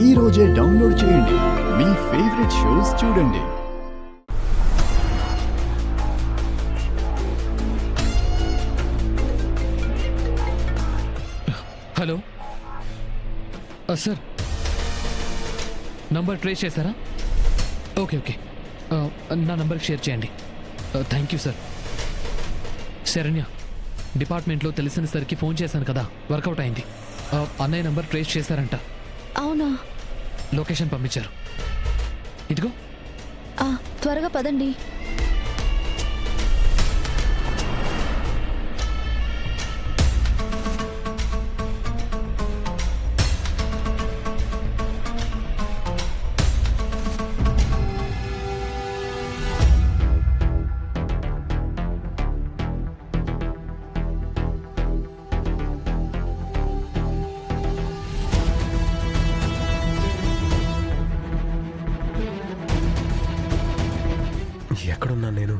ఈ రోజే డౌన్లోడ్ చేయండి. మీ ఫేవరెట్ షోస్ చూడండి. హలో సార్, నంబర్ ట్రేస్ చేశారా? ఓకే ఓకే, నా నంబర్కి షేర్ చేయండి. Thank you sir. శరణ్య, డిపార్ట్మెంట్లో తెలిసిన సరికి ఫోన్ చేశాను కదా, వర్కౌట్ అయింది. అన్నయ్య నంబర్ ట్రేస్ చేశారంట. అవునా? లొకేషన్ పంపించారు. ఇదిగో. త్వరగా పదండి. ఎక్కడున్నా నేను?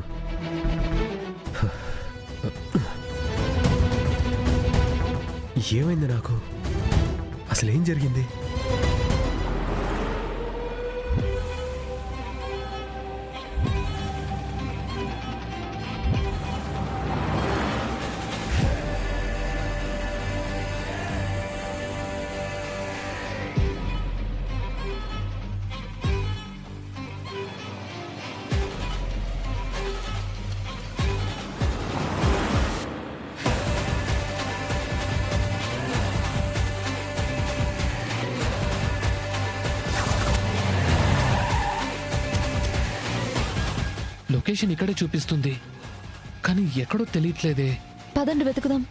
ఏమైంది నాకు? అసలు ఏం జరిగింది? లొకేషన్ ఇక్కడే చూపిస్తుంది, కానీ ఎక్కడో తెలియట్లేదే. పదండి వెతుకుదాం.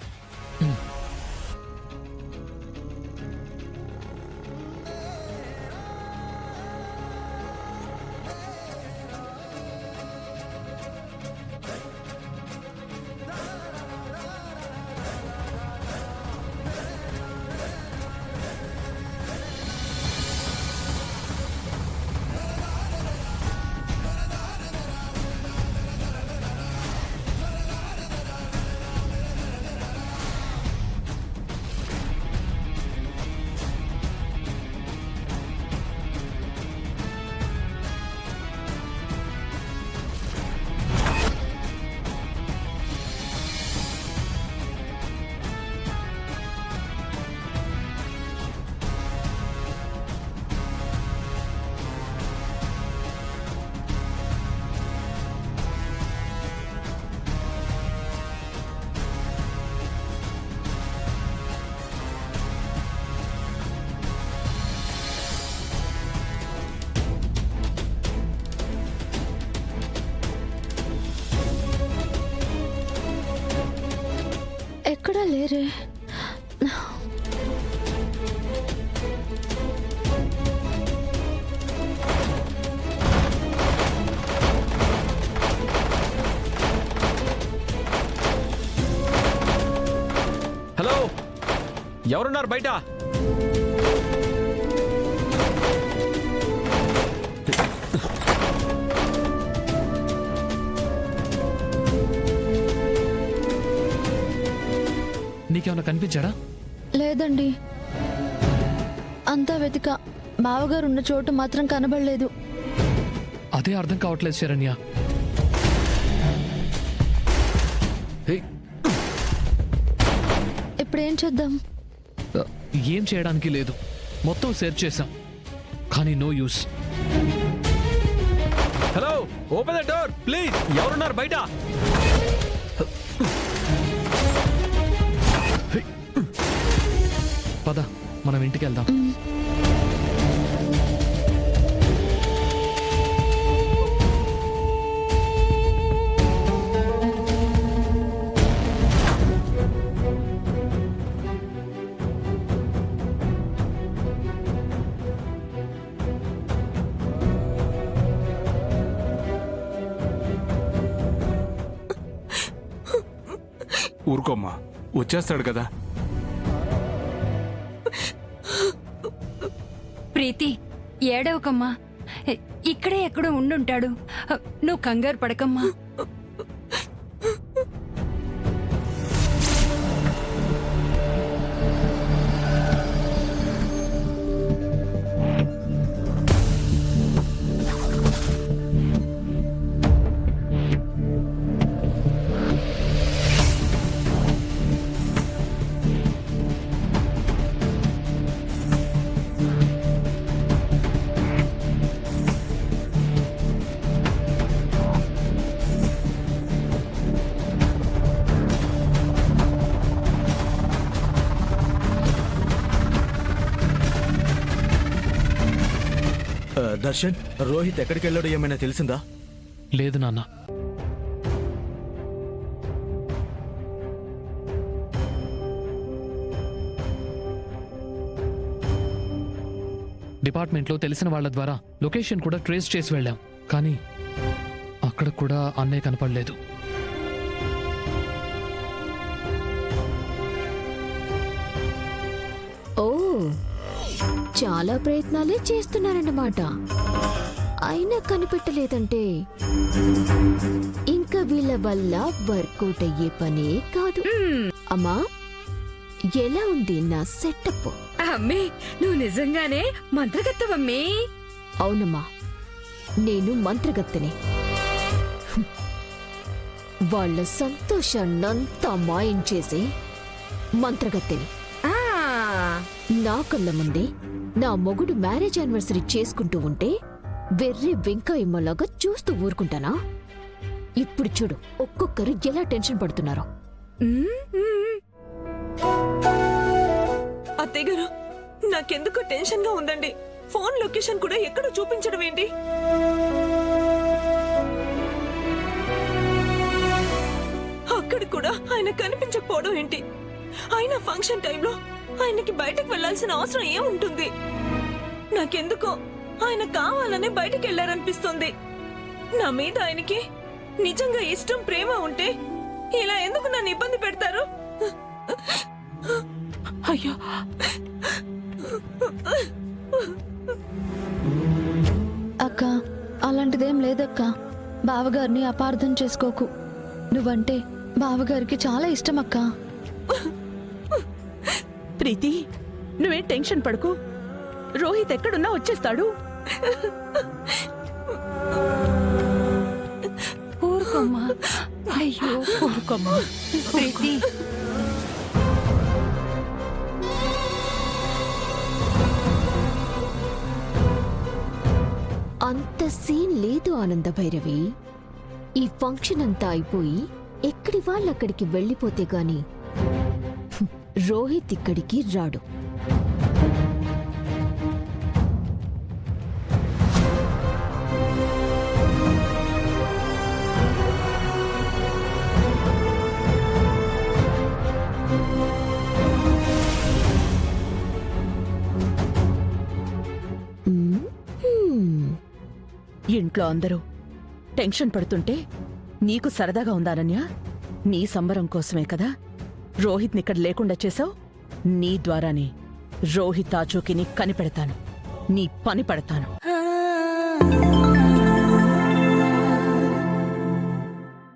ఎక్కడా లేరే. హలో, ఎవరున్నారు బయట? నీకేమన్నా కనిపించాడా? లేదండి, అంతా వెతిక. బావగారు ఉన్న చోటు మాత్రం కనబడలేదు. అదే అర్థం కావట్లేదు శరణ్య. ఇప్పుడేం చేద్దాం? ఏం చేయడానికి లేదు, మొత్తం సెర్చ్ చేశాం, కానీ no use. Hello, open the door please. ఎవరున్నారు బయట? పద, మనం ఇంటికి వెళ్దాం. ఊరుకోమ్మా, వచ్చేస్తాడు కదా. ప్రీతి, ఏడవకమ్మా, ఇక్కడే ఎక్కడో ఉండుంటాడు. నువ్వు కంగారు పడకమ్మా. దర్శన్, రోహిత్ ఎక్కడికి వెళ్ళాడో ఏమైనా తెలిసిందా? లేదు నాన్న. డిపార్ట్మెంట్లో తెలిసిన వాళ్ళ ద్వారా లొకేషన్ కూడా ట్రేస్ చేసి వెళ్ళాం, కానీ అక్కడ కూడా అన్నయ్య కనపడలేదు. ఓ, చాలా ప్రయత్నాలే చేస్తున్నారన్నమాట. అయినా కనిపెట్టలేదంటే ఇంకా వీళ్ళ వల్ల వర్కౌట్ అయ్యే పనే కాదు. అమ్మా, ఎలా ఉంది నా సెటప్? అమ్మే, నువ్వు నిజంగానే మంత్రగత్తవమ్మే. అవునమ్మా, నేను మంత్రగత్తెనే. వాళ్ళ సంతోషాన్నంతా మాయం చేసి మంత్రగత్తెని. నా కళ్ళ ముందే నా మొగుడు మ్యారేజ్ యానివర్సరీ చేసుకుంటూ ఉంటే వెర్రి వెంకాయమ్మలాగా చూస్తూ ఊరుకుంటానా? ఇప్పుడు చూడు ఒక్కొక్కరు ఎలా టెన్షన్ పడుతున్నారో. అత్తయ్య గారు, నాకెందుకో టెన్షన్ గా ఉందండి. ఫోన్ లొకేషన్ కూడా ఎక్కడో చూపించడం ఏంటి? అక్కడ కూడా ఆయన కనిపించకపోవడం ఏంటి? ఆయన ఫంక్షన్ టైంలో ఆయనకి బయటకు వెళ్లాల్సిన అవసరం ఏముంటుంది? నాకెందుకో ఆయన కావాలనే బయటకు వెళ్లారనిపిస్తుంది. నా మీద ఆయనకి నిజంగా ఇష్టం, ప్రేమ ఉంటే ఇలా ఎందుకు నన్ను ఇబ్బంది పెడతారు? అయ్యో, అక్క, అలాంటిదేం లేదక్క. బావగారిని అపార్థం చేసుకోకు. నువ్వంటే బావగారికి చాలా ఇష్టం అక్క. ప్రీతి, నువ్వేం టెన్షన్ పడుకు. రోహిత్ ఎక్కడున్నా వచ్చేస్తాడు. ఊరుకోమ్మా. అయ్యో, ఊరుకోమ్మా ప్రీతి. అంత సీన్ లేదు ఆనంద భైరవి. ఈ ఫంక్షన్ అంతా అయిపోయి ఎక్కడి వాళ్ళక్కడికి వెళ్ళిపోతే గాని రోహిత్ ఇక్కడికి రాడు. ఇంట్లో అందరూ టెన్షన్ పడుతుంటే నీకు సరదాగా ఉందానన్యా? నీ సంబరం కోసమే కదా రోహిత్ని ఇక్కడ లేకుండా చేశావు. నీ ద్వారానే రోహిత్ ఆచూకీని కనిపెడతాను, నీ పని పడతాను.